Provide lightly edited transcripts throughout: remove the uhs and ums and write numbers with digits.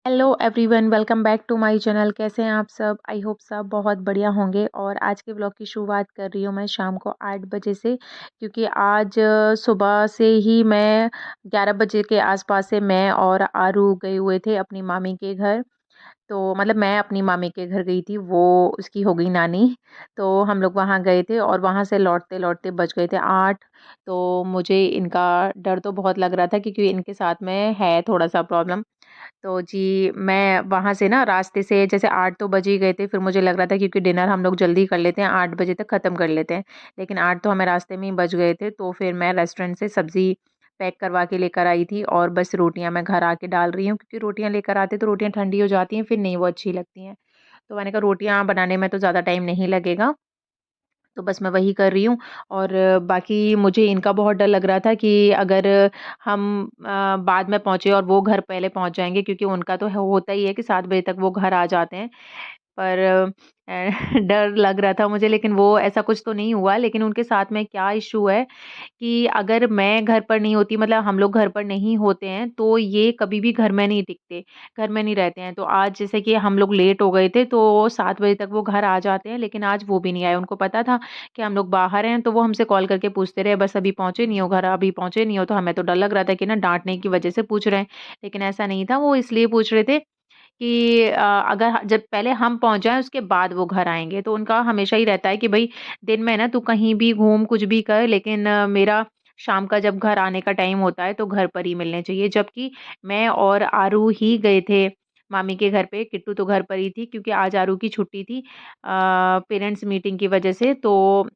Hello everyone, welcome back to my channel. कैसे हैं आप सब? आई होप सब बहुत बढ़िया होंगे। और आज के ब्लॉग की शुरुआत कर रही हूँ मैं शाम को 8 बजे से, क्योंकि आज सुबह से ही मैं 11 बजे के आसपास से मैं और आरू गए हुए थे अपनी मामी के घर। तो मतलब मैं अपनी मामी के घर गई थी, वो उसकी हो गई नानी। तो हम लोग वहाँ गए थे और वहाँ से लौटते लौटते बज गए थे 8। तो मुझे इनका डर तो बहुत लग रहा था, क्योंकि इनके साथ में है थोड़ा सा प्रॉब्लम। तो जी, मैं वहाँ से ना रास्ते से जैसे 8 तो बज ही गए थे, फिर मुझे लग रहा था क्योंकि डिनर हम लोग जल्दी कर लेते हैं, 8 बजे तक ख़त्म कर लेते हैं। लेकिन 8 तो हमें रास्ते में ही बज गए थे, तो फिर मैं रेस्टोरेंट से सब्ज़ी पैक करवा के लेकर आई थी और बस रोटियाँ मैं घर आके डाल रही हूँ, क्योंकि रोटियाँ लेकर आते तो रोटियाँ ठंडी हो जाती हैं, फिर नहीं वो अच्छी लगती हैं। तो मैंने कहा रोटियाँ बनाने में तो ज़्यादा टाइम नहीं लगेगा, तो बस मैं वही कर रही हूँ। और बाकी मुझे इनका बहुत डर लग रहा था कि अगर हम बाद में पहुँचे और वो घर पहले पहुँच जाएँगे, क्योंकि उनका तो होता ही है कि 7 बजे तक वो घर आ जाते हैं। पर डर लग रहा था मुझे, लेकिन वो ऐसा कुछ तो नहीं हुआ। लेकिन उनके साथ में क्या इश्यू है कि अगर मैं घर पर नहीं होती, मतलब हम लोग घर पर नहीं होते हैं, तो ये कभी भी घर में नहीं टिकते, घर में नहीं रहते हैं। तो आज जैसे कि हम लोग लेट हो गए थे, तो 7 बजे तक वो घर आ जाते हैं, लेकिन आज वो भी नहीं आए। उनको पता था कि हम लोग बाहर हैं, तो वो हमसे कॉल करके पूछते रहे, "बस अभी पहुँचे नहीं हो घर? अभी पहुँचे नहीं हो?" तो हमें तो डर लग रहा था कि ना डाँटने की वजह से पूछ रहे हैं, लेकिन ऐसा नहीं था। वो इसलिए पूछ रहे थे कि अगर जब पहले हम पहुँच जाएँ उसके बाद वो घर आएँगे। तो उनका हमेशा ही रहता है कि भई दिन में ना तू कहीं भी घूम, कुछ भी कर, लेकिन मेरा शाम का जब घर आने का टाइम होता है तो घर पर ही मिलने चाहिए। जबकि मैं और आरू ही गए थे मामी के घर पे, किट्टू तो घर पर ही थी, क्योंकि आज आरू की छुट्टी थी पेरेंट्स मीटिंग की वजह से। तो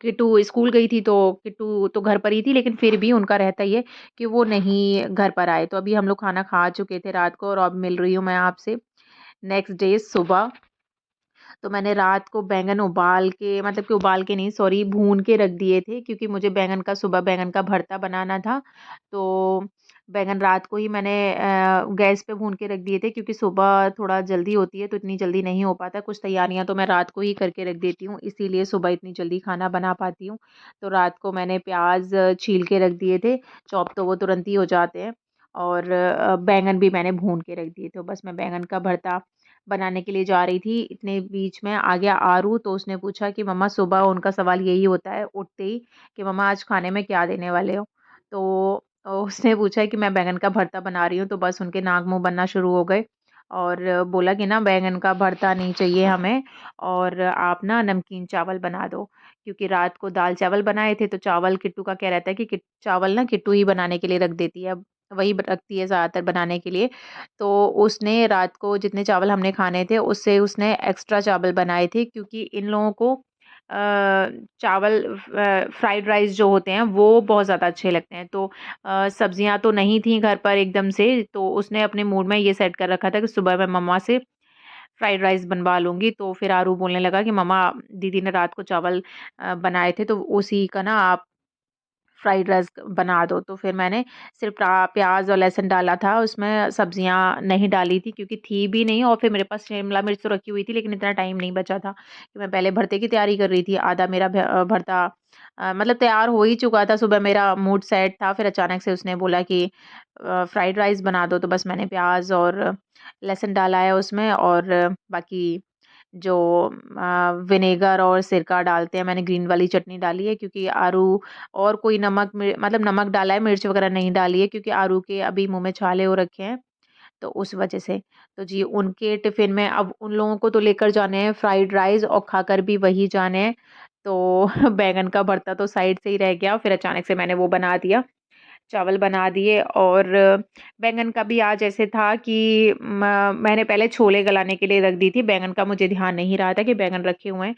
किट्टू स्कूल गई थी, तो किट्टू तो घर पर ही थी, लेकिन फिर भी उनका रहता ही है कि वो नहीं घर पर आए। तो अभी हम लोग खाना खा चुके थे रात को, और अब मिल रही हूँ मैं आपसे नेक्स्ट डे सुबह। तो मैंने रात को बैंगन उबाल के, मतलब कि उबाल के नहीं, सॉरी, भून के रख दिए थे, क्योंकि मुझे सुबह बैंगन का भरता बनाना था। तो बैंगन रात को ही मैंने गैस पे भून के रख दिए थे, क्योंकि सुबह थोड़ा जल्दी होती है तो इतनी जल्दी नहीं हो पाता। कुछ तैयारियां तो मैं रात को ही करके रख देती हूँ, इसीलिए सुबह इतनी जल्दी खाना बना पाती हूँ। तो रात को मैंने प्याज छील के रख दिए थे, चॉप, तो वो तुरंत ही हो जाते हैं। और बैंगन भी मैंने भून के रख दिए थे। बस मैं बैंगन का भरता बनाने के लिए जा रही थी, इतने बीच में आ गया आरू। तो उसने पूछा कि मम्मा, सुबह उनका सवाल यही होता है उठते ही कि मम्मा आज खाने में क्या देने वाले हो? तो उसने पूछा कि मैं बैंगन का भरता बना रही हूँ, तो बस उनके नाक मुँह बनना शुरू हो गए। और बोला कि ना बैंगन का भरता नहीं चाहिए हमें, और आप ना नमकीन चावल बना दो। क्योंकि रात को दाल चावल बनाए थे, तो चावल किट्टू का क्या रहता है कि चावल ना किट्टू ही बनाने के लिए रख देती है, वही रखती है ज़्यादातर बनाने के लिए। तो उसने रात को जितने चावल हमने खाने थे, उससे उसने एक्स्ट्रा चावल बनाए थे, क्योंकि इन लोगों को चावल फ्राइड राइस जो होते हैं वो बहुत ज़्यादा अच्छे लगते हैं। तो सब्जियां तो नहीं थी घर पर एकदम से, तो उसने अपने मूड में ये सेट कर रखा था कि सुबह मैं मम्मा से फ्राइड राइस बनवा लूंगी। तो फिर आरू बोलने लगा कि मम्मा, दीदी ने रात को चावल बनाए थे, तो उसी का ना आप फ्राइड राइस बना दो। तो फिर मैंने सिर्फ़ प्याज़ और लहसुन डाला था, उसमें सब्जियाँ नहीं डाली थी, क्योंकि थी भी नहीं। और फिर मेरे पास शिमला मिर्च तो रखी हुई थी, लेकिन इतना टाइम नहीं बचा था कि मैं पहले भरते की तैयारी कर रही थी। आधा मेरा भरता मतलब तैयार हो ही चुका था, सुबह मेरा मूड सेट था। फिर अचानक से उसने बोला कि फ्राइड राइस बना दो, तो बस मैंने प्याज़ और लहसुन डाला है उसमें। और बाकी जो विनेगर और सिरका डालते हैं, मैंने ग्रीन वाली चटनी डाली है, क्योंकि आरू और कोई मतलब नमक डाला है, मिर्च वगैरह नहीं डाली है, क्योंकि आरू के अभी मुँह में छाले हो रखे हैं, तो उस वजह से। तो जी, उनके टिफ़िन में अब उन लोगों को तो लेकर जाने हैं फ्राइड राइस, और खाकर भी वही जाने हैं। तो बैंगन का भरता तो साइड से ही रह गया, फिर अचानक से मैंने वो बना दिया, चावल बना दिए। और बैंगन का भी आज ऐसे था कि मैंने पहले छोले गलाने के लिए रख दी थी, बैंगन का मुझे ध्यान नहीं रहा था कि बैंगन रखे हुए हैं।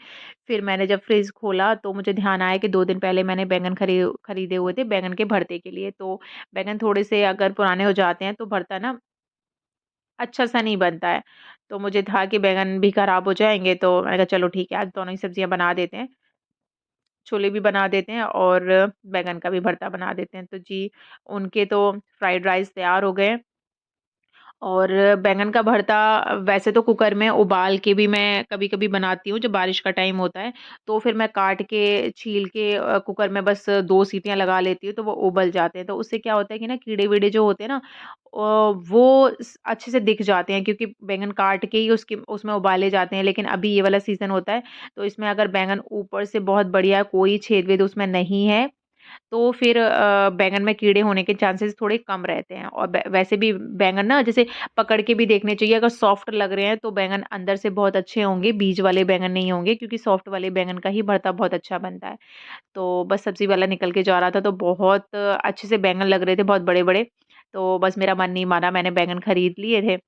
फिर मैंने जब फ्रिज खोला, तो मुझे ध्यान आया कि 2 दिन पहले मैंने बैंगन खरीदे हुए थे बैंगन के भरते के लिए। तो बैंगन थोड़े से अगर पुराने हो जाते हैं, तो भरता ना अच्छा सा नहीं बनता है। तो मुझे था कि बैंगन भी खराब हो जाएँगे, तो मैंने कहा चलो ठीक है, आज दोनों ही सब्जियाँ बना देते हैं। छोले भी बना देते हैं और बैंगन का भी भरता बना देते हैं। तो जी, उनके तो फ्राइड राइस तैयार हो गए। और बैंगन का भरता वैसे तो कुकर में उबाल के भी मैं कभी-कभी बनाती हूँ, जब बारिश का टाइम होता है, तो फिर मैं काट के, छील के कुकर में बस 2 सीटियाँ लगा लेती हूँ, तो वो उबल जाते हैं। तो उससे क्या होता है कि ना कीड़े-वीड़े जो होते हैं ना वो अच्छे से दिख जाते हैं, क्योंकि बैंगन काट के ही उसके उसमें उबाले जाते हैं। लेकिन अभी ये वाला सीज़न होता है, तो इसमें अगर बैंगन ऊपर से बहुत बढ़िया कोई छेद-वेद उसमें नहीं है, तो फिर बैंगन में कीड़े होने के चांसेस थोड़े कम रहते हैं। और वैसे भी बैंगन ना जैसे पकड़ के भी देखने चाहिए, अगर सॉफ्ट लग रहे हैं तो बैंगन अंदर से बहुत अच्छे होंगे, बीज वाले बैंगन नहीं होंगे, क्योंकि सॉफ्ट वाले बैंगन का ही भरता बहुत अच्छा बनता है। तो बस सब्ज़ी वाला निकल के जा रहा था, तो बहुत अच्छे से बैंगन लग रहे थे, बहुत बड़े-बड़े। तो बस मेरा मन नहीं माना, मैंने बैंगन खरीद लिए थे।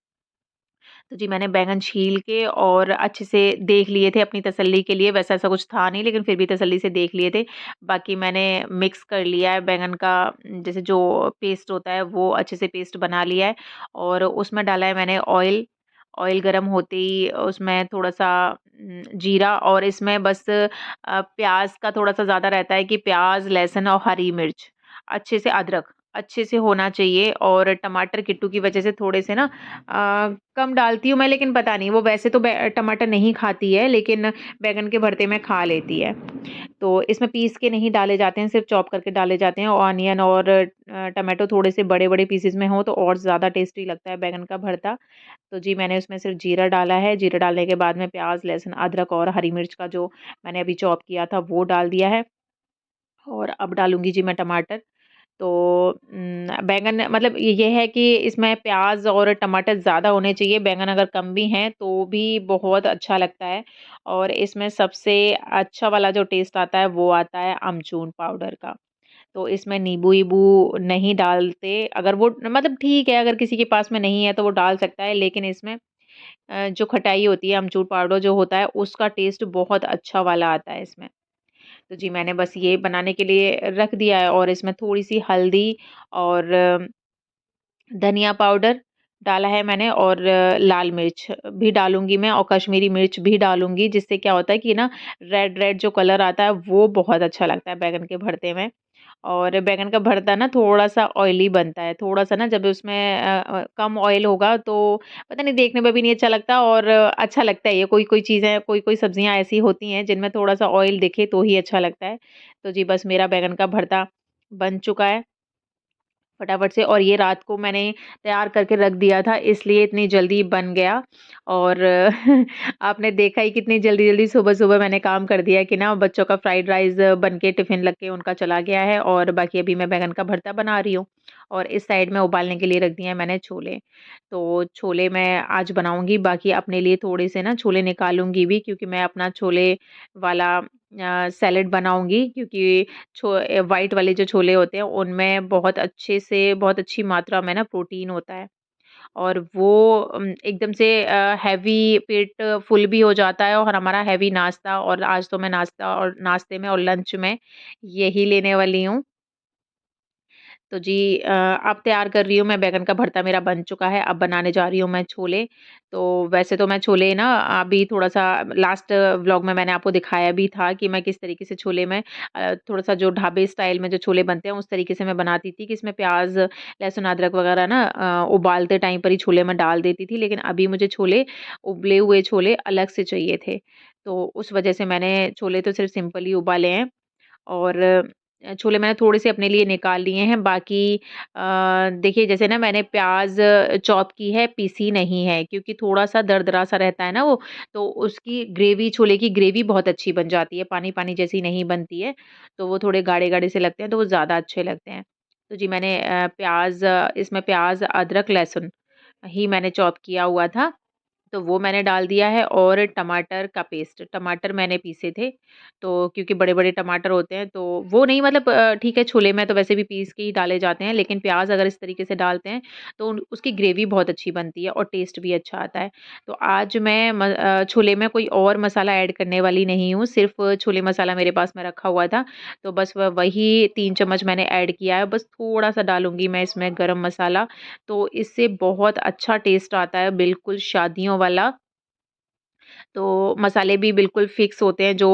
तो जी, मैंने बैंगन छील के और अच्छे से देख लिए थे अपनी तसल्ली के लिए, वैसा ऐसा कुछ था नहीं, लेकिन फिर भी तसल्ली से देख लिए थे। बाकी मैंने मिक्स कर लिया है बैंगन का, जैसे जो पेस्ट होता है वो अच्छे से पेस्ट बना लिया है, और उसमें डाला है मैंने ऑयल। ऑयल गरम होते ही उसमें थोड़ा-सा जीरा, और इसमें बस प्याज़ का थोड़ा-सा ज़्यादा रहता है कि प्याज़, लहसुन और हरी मिर्च, अच्छे से अदरक अच्छे से होना चाहिए, और टमाटर किट्टू की वजह से थोड़े से ना कम डालती हूँ मैं, लेकिन पता नहीं वो वैसे तो टमाटर नहीं खाती है, लेकिन बैंगन के भरते में खा लेती है। तो इसमें पीस के नहीं डाले जाते हैं, सिर्फ़ चॉप करके डाले जाते हैं। ऑनियन और टमाटो थोड़े से बड़े-बड़े पीसेज़ में हो तो और ज़्यादा टेस्टी लगता है बैंगन का भरता। तो जी, मैंने उसमें सिर्फ़ जीरा डाला है, जीरा डालने के बाद में प्याज़, लहसुन, अदरक और हरी मिर्च का जो मैंने अभी चॉप किया था वो डाल दिया है, और अब डालूँगी जी मैं टमाटर। तो बैंगन मतलब ये है कि इसमें प्याज़ और टमाटर ज़्यादा होने चाहिए, बैंगन अगर कम भी हैं तो भी बहुत अच्छा लगता है। और इसमें सबसे अच्छा वाला जो टेस्ट आता है वो आता है अमचूर पाउडर का। तो इसमें नींबू-ईबू नहीं डालते, अगर वो मतलब ठीक है, अगर किसी के पास में नहीं है तो वो डाल सकता है, लेकिन इसमें जो खटाई होती है, अमचूर पाउडर जो होता है उसका टेस्ट बहुत अच्छा वाला आता है इसमें। तो जी, मैंने बस ये बनाने के लिए रख दिया है, और इसमें थोड़ी-सी हल्दी और धनिया पाउडर डाला है मैंने, और लाल मिर्च भी डालूँगी मैं, और कश्मीरी मिर्च भी डालूँगी, जिससे क्या होता है कि ना रेड रेड जो कलर आता है वो बहुत अच्छा लगता है बैंगन के भरते में। और बैंगन का भरता ना थोड़ा-सा ऑयली बनता है, थोड़ा-सा ना जब उसमें कम ऑयल होगा तो पता नहीं देखने में भी नहीं अच्छा लगता, और अच्छा लगता है ये। कोई-कोई चीज़ें, कोई-कोई सब्जियाँ ऐसी होती हैं जिनमें थोड़ा-सा ऑयल दिखे तो ही अच्छा लगता है। तो जी, बस मेरा बैंगन का भरता बन चुका है फटाफट से, और ये रात को मैंने तैयार करके रख दिया था, इसलिए इतनी जल्दी बन गया। और आपने देखा ही कितनी जल्दी-जल्दी सुबह-सुबह मैंने काम कर दिया कि ना बच्चों का फ्राइड राइस बन के टिफ़िन लग के उनका चला गया है, और बाकी अभी मैं बैंगन का भरता बना रही हूँ, और इस साइड में उबालने के लिए रख दिए हैं मैंने छोले। तो छोले मैं आज बनाऊँगी, बाकी अपने लिए थोड़े से ना छोले निकालूँगी भी, क्योंकि मैं अपना छोले वाला सैलेड बनाऊँगी, क्योंकि व्हाइट वाले जो छोले होते हैं उनमें बहुत अच्छे से बहुत अच्छी मात्रा में ना प्रोटीन होता है, और वो एकदम से हैवी पेट फुल भी हो जाता है, और हमारा हैवी नाश्ता, और आज तो मैं नाश्ता और नाश्ते में और लंच में यही लेने वाली हूँ। तो जी, अब तैयार कर रही हूँ मैं, बैंगन का भरता मेरा बन चुका है, अब बनाने जा रही हूँ मैं छोले। तो वैसे तो मैं छोले ना अभी थोड़ा-सा लास्ट व्लॉग में मैंने आपको दिखाया भी था कि मैं किस तरीके से छोले में थोड़ा-सा जो ढाबे स्टाइल में जो छोले बनते हैं उस तरीके से मैं बनाती थी, कि इसमें प्याज़, लहसुन, अदरक वगैरह ना उबालते टाइम पर ही छोले में डाल देती थी। लेकिन अभी मुझे छोले, उबले हुए छोले अलग से चाहिए थे। तो उस वजह से मैंने छोले तो सिर्फ़ सिंपल ही उबाले हैं, और छोले मैंने थोड़े से अपने लिए निकाल लिए हैं। बाकी देखिए, जैसे ना मैंने प्याज़ चॉप की है, पीसी नहीं है, क्योंकि थोड़ा-सा दरदरा सा रहता है ना वो, तो उसकी ग्रेवी, छोले की ग्रेवी बहुत अच्छी बन जाती है, पानी-पानी जैसी नहीं बनती है। तो वो थोड़े गाढ़े-गाढ़े से लगते हैं, तो वो ज़्यादा अच्छे लगते हैं। तो जी, मैंने इसमें प्याज़, अदरक, लहसुन ही मैंने चॉप किया हुआ था। तो वो मैंने डाल दिया है, और टमाटर का पेस्ट, टमाटर मैंने पीसे थे, तो क्योंकि बड़े-बड़े टमाटर होते हैं तो वो नहीं, मतलब ठीक है, छोले में तो वैसे भी पीस के ही डाले जाते हैं, लेकिन प्याज़ अगर इस तरीके से डालते हैं तो उसकी ग्रेवी बहुत अच्छी बनती है, और टेस्ट भी अच्छा आता है। तो आज मैं छोले में कोई और मसाला ऐड करने वाली नहीं हूँ, सिर्फ़ छोले मसाला मेरे पास में रखा हुआ था, तो बस वही 3 चम्मच मैंने ऐड किया है, बस थोड़ा-सा डालूँगी मैं इसमें गरम मसाला, तो इससे बहुत अच्छा टेस्ट आता है, बिल्कुल शादियों वाला। तो मसाले भी बिल्कुल फ़िक्स होते हैं जो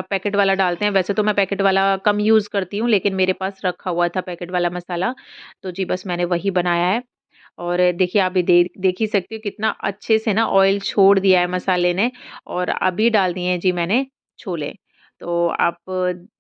पैकेट वाला डालते हैं, वैसे तो मैं पैकेट वाला कम यूज़ करती हूँ, लेकिन मेरे पास रखा हुआ था पैकेट वाला मसाला, तो जी बस मैंने वही बनाया है। और देखिए आप ये देख ही सकते हो कितना अच्छे से ना ऑयल छोड़ दिया है मसाले ने और अभी डाल दिए हैं जी मैंने छोले। तो आप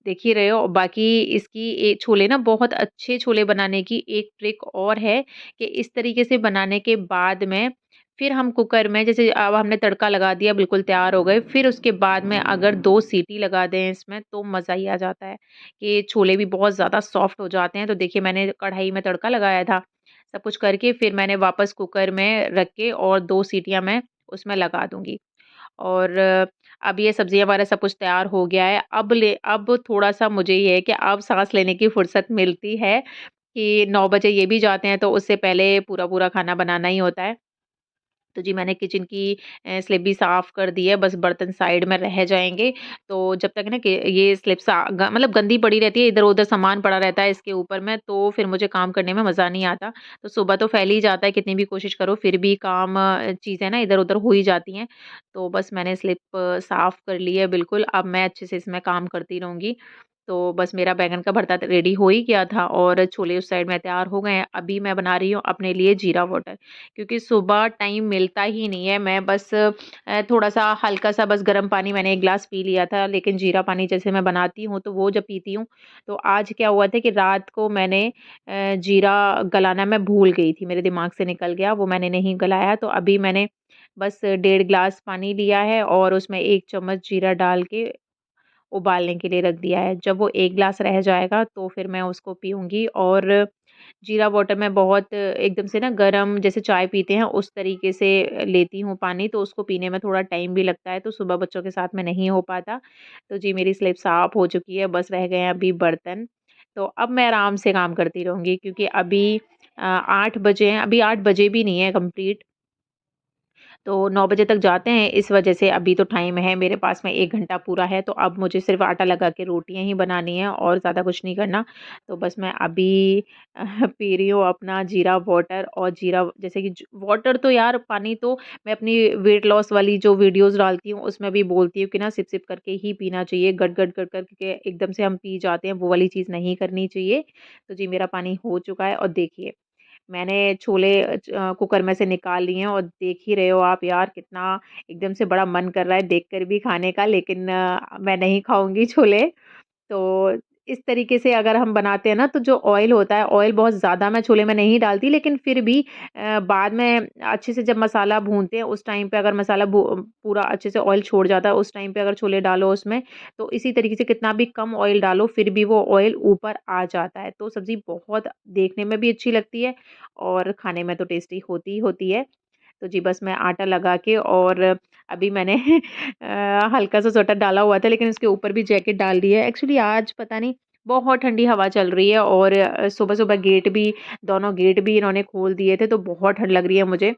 देख ही रहे हो बाकी इसकी छोले ना बहुत अच्छे छोले बनाने की एक ट्रिक और है कि इस तरीके से बनाने के बाद में फिर हम कुकर में जैसे अब हमने तड़का लगा दिया बिल्कुल तैयार हो गए, फिर उसके बाद में अगर 2 सीटी लगा दें इसमें तो मज़ा ही आ जाता है, कि छोले भी बहुत ज़्यादा सॉफ्ट हो जाते हैं। तो देखिए मैंने कढ़ाई में तड़का लगाया था, सब कुछ करके फिर मैंने वापस कुकर में रख के और 2 सीटियाँ मैं उसमें लगा दूँगी। और अब ये सब्ज़ी हमारा सब कुछ तैयार हो गया है। अब थोड़ा-सा मुझे ये है कि अब साँस लेने की फुर्सत मिलती है कि 9 बजे ये भी जाते हैं तो उससे पहले पूरा-पूरा खाना बनाना ही होता है। तो जी मैंने किचन की स्लैब भी साफ़ कर दी है, बस बर्तन साइड में रह जाएँगे। तो जब तक ना कि ये स्लैब मतलब गंदी पड़ी रहती है, इधर-उधर सामान पड़ा रहता है इसके ऊपर में, तो फिर मुझे काम करने में मज़ा नहीं आता। तो सुबह तो फैल ही जाता है, कितनी भी कोशिश करो, फिर भी काम चीज़ें ना इधर-उधर हो ही जाती हैं। तो बस मैंने स्लैब साफ़ कर ली है बिल्कुल, अब मैं अच्छे से इसमें काम करती रहूँगी। तो बस मेरा बैंगन का भरता त रेडी हो ही गया था और छोले उस साइड में तैयार हो गए हैं। अभी मैं बना रही हूँ अपने लिए जीरा वाटर। क्योंकि सुबह टाइम मिलता ही नहीं है। मैं बस थोड़ा-सा हल्का-सा बस गर्म पानी मैंने 1 ग्लास पी लिया था, लेकिन जीरा पानी जैसे मैं बनाती हूँ, तो वो जब पीती हूँ, तो आज क्या हुआ था कि रात को मैंने जीरा गलाना मैं भूल गई थी, मेरे दिमाग से निकल गया, वो मैंने नहीं गलाया। तो अभी मैंने बस 1.5 ग्लास पानी लिया है और उसमें 1 चम्मच जीरा डाल के उबालने के लिए रख दिया है। जब वो 1 ग्लास रह जाएगा, तो फिर मैं उसको पीऊँगी और जीरा वाटर मैं बहुत एकदम से ना गरम जैसे चाय पीते हैं उस तरीके से लेती हूँ पानी, तो उसको पीने में थोड़ा टाइम भी लगता है, तो सुबह बच्चों के साथ में नहीं हो पाता। तो जी मेरी स्लेट साफ़ हो चुकी है, बस रह गए हैं अभी बर्तन। तो अब मैं आराम से काम करती रहूँगी क्योंकि अभी 8 बजे हैं, अभी 8 बजे भी नहीं है कंप्लीट। तो 9 बजे तक जाते हैं, इस वजह से अभी तो टाइम है मेरे पास में 1 घंटा पूरा है, तो अब मुझे सिर्फ़ आटा लगा के रोटियाँ ही बनानी हैं और ज़्यादा कुछ नहीं करना। तो बस मैं अभी पी रही हूँ अपना जीरा वाटर और जीरा जैसे कि ज वाटर तो यार पानी तो मैं अपनी वेट लॉस वाली जो वीडियोज़ डालती हूँ, उसमें भी बोलती हूँ कि ना सिप-सिप करके ही पीना चाहिए, गट-गट कर कर के एकदम से हम पी जाते हैं, वो वाली चीज़ नहीं करनी चाहिए। तो जी मेरा पानी हो चुका है और देखिए मैंने छोले कुकर में से निकाल लिए हैं और देख ही रहे हो आप यार कितना एकदम से बड़ा मन कर रहा है देखकर भी खाने का लेकिन मैं नहीं खाऊँगी छोले। तो इस तरीके से अगर हम बनाते हैं ना तो जो ऑयल होता है, ऑयल बहुत ज़्यादा मैं छोले में नहीं डालती लेकिन फिर भी बाद में अच्छे से जब मसाला भूनते हैं उस टाइम पे अगर मसाला पूरा अच्छे से ऑयल छोड़ जाता है उस टाइम पे अगर छोले डालो उसमें, तो इसी तरीके से कितना भी कम ऑयल डालो फिर भी वो ऑयल ऊपर आ जाता है। तो सब्ज़ी बहुत देखने में भी अच्छी लगती है और खाने में तो टेस्टी होती ही होती है। तो जी बस मैं आटा लगा के और अभी मैंने हल्का-सा स्वेटर डाला हुआ था लेकिन उसके ऊपर भी जैकेट डाल दी है। एक्चुअली आज पता नहीं बहुत ठंडी हवा चल रही है और सुबह-सुबह गेट भी दोनों गेट भी इन्होंने खोल दिए थे तो बहुत ठंड लग रही है मुझे।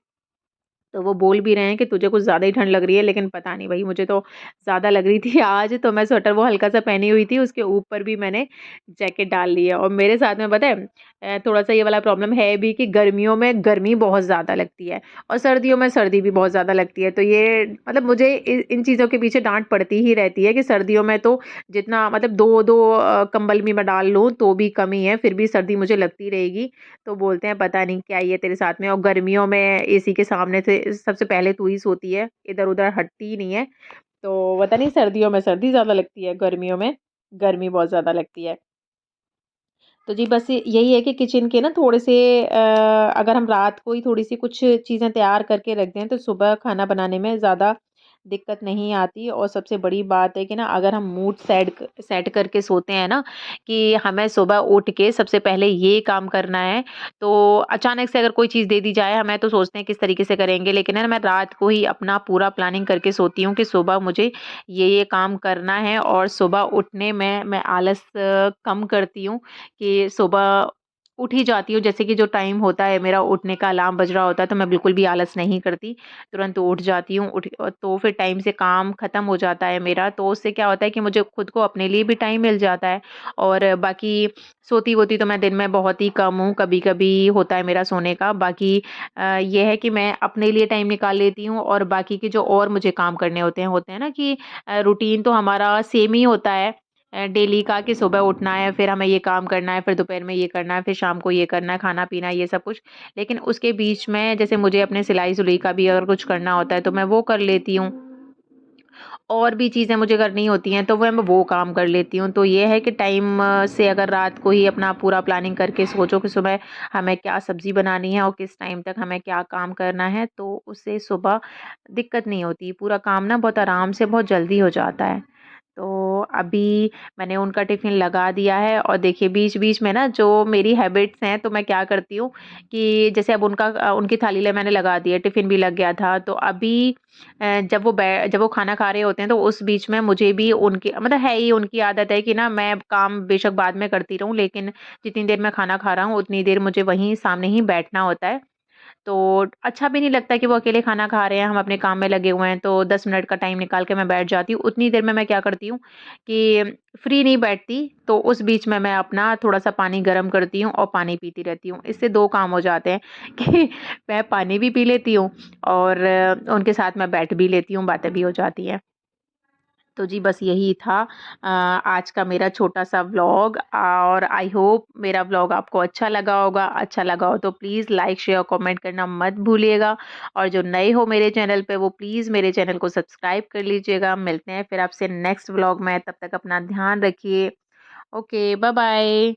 तो वो बोल भी रहे हैं कि तुझे कुछ ज़्यादा ही ठंड लग रही है, लेकिन पता नहीं भई मुझे तो ज़्यादा लग रही थी आज तो मैं स्वेटर वो हल्का-सा पहनी हुई थी, उसके ऊपर भी मैंने जैकेट डाल ली है और मेरे साथ में पता है थोड़ा-सा ये वाला प्रॉब्लम है भी कि गर्मियों में गर्मी बहुत ज़्यादा लगती है और सर्दियों में सर्दी भी बहुत ज़्यादा लगती है। तो ये मतलब मुझे इन चीज़ों के पीछे डाँट पड़ती ही रहती है कि सर्दियों में तो जितना मतलब 2-2 कंबल भी मैं डाल लूँ तो भी कम ही है, फिर भी सर्दी मुझे लगती रहेगी। तो बोलते हैं पता नहीं क्या ही है तेरे साथ में और गर्मियों में एसी के सामने से सबसे पहले तू ही सोती है, इधर-उधर हटती ही नहीं है। तो पता नहीं सर्दियों में सर्दी ज़्यादा लगती है, गर्मियों में गर्मी बहुत ज़्यादा लगती है। तो जी बस यही है कि किचन के ना थोड़े से अगर हम रात को ही थोड़ी-सी कुछ चीज़ें तैयार करके रख दें, तो सुबह खाना बनाने में ज़्यादा दिक्कत नहीं आती और सबसे बड़ी बात है कि ना अगर हम मूड सेट करके सोते हैं ना कि हमें सुबह उठ के सबसे पहले ये काम करना है, तो अचानक से अगर कोई चीज़ दे दी जाए हमें तो सोचते हैं किस तरीके से करेंगे, लेकिन है ना मैं रात को ही अपना पूरा प्लानिंग करके सोती हूँ कि सुबह मुझे ये काम करना है और सुबह उठने में मैं आलस कम करती हूँ कि सुबह उठ ही जाती हूँ, जैसे कि जो टाइम होता है मेरा उठने का अलार्म बज रहा होता है, तो मैं बिल्कुल भी आलस नहीं करती, तुरंत उठ जाती हूँ। तो फिर टाइम से काम खत्म हो जाता है मेरा, तो उससे क्या होता है कि मुझे खुद को अपने लिए भी टाइम मिल जाता है और बाकी सोती-वोती तो मैं दिन में बहुत ही कम हूँ, कभी-कभी होता है मेरा सोने का। बाकी ये है कि मैं अपने लिए टाइम निकाल लेती हूँ और बाकी के जो और मुझे काम करने होते हैं ना कि रूटीन तो हमारा सेम ही होता है। डेली का कि सुबह उठना है, फिर हमें ये काम करना है, फिर दोपहर में ये करना है, फिर शाम को ये करना है, खाना-पीना ये सब कुछ। लेकिन उसके बीच में जैसे मुझे अपने सिलाई-सुलाई का भी अगर कुछ करना होता है तो मैं वो कर लेती हूँ। और भी चीज़ें मुझे करनी होती हैं तो मैं वो काम कर लेती हूँ। तो ये है कि टाइम से अगर रात को ही अपना पूरा प्लानिंग करके सोचो कि सुबह हमें क्या सब्ज़ी बनानी है और किस टाइम तक हमें क्या काम करना है, तो उससे सुबह दिक्कत नहीं होती। पूरा काम ना बहुत आराम से बहुत जल्दी हो जाता है। तो अभी मैंने उनका टिफ़िन लगा दिया है और देखिए बीच-बीच में ना जो मेरी हैबिट्स हैं तो मैं क्या करती हूँ कि जैसे अब उनकी थाली मैंने लगा दी है, टिफ़िन भी लग गया था। तो अभी जब वो खाना खा रहे होते हैं तो उस बीच में मुझे भी उनकी मतलब है ही उनकी आदत है कि ना मैं काम बेशक बाद में करती रहूँ, लेकिन जितनी देर मैं खाना खा रहा हूँ उतनी देर मुझे वहीं सामने ही बैठना होता है। तो अच्छा भी नहीं लगता कि वो अकेले खाना खा रहे हैं, हम अपने काम में लगे हुए हैं, तो 10 मिनट का टाइम निकाल के मैं बैठ जाती हूँ। उतनी देर में मैं क्या करती हूँ कि फ्री नहीं बैठती, तो उस बीच में मैं अपना थोड़ा-सा पानी गरम करती हूँ और पानी पीती रहती हूँ। इससे 2 काम हो जाते हैं कि मैं पानी भी पी लेती हूँ और उनके साथ मैं बैठ भी लेती हूँ, बातें भी हो जाती हैं। तो जी बस यही था आज का मेरा छोटा-सा व्लॉग और आई होप मेरा व्लॉग आपको अच्छा लगा होगा। अच्छा लगा हो तो प्लीज़ लाइक, शेयर, कमेंट करना मत भूलिएगा और जो नए हो मेरे चैनल पे वो प्लीज़ मेरे चैनल को सब्सक्राइब कर लीजिएगा। मिलते हैं फिर आपसे नेक्स्ट व्लॉग में, तब तक अपना ध्यान रखिए। Okay, bye-bye.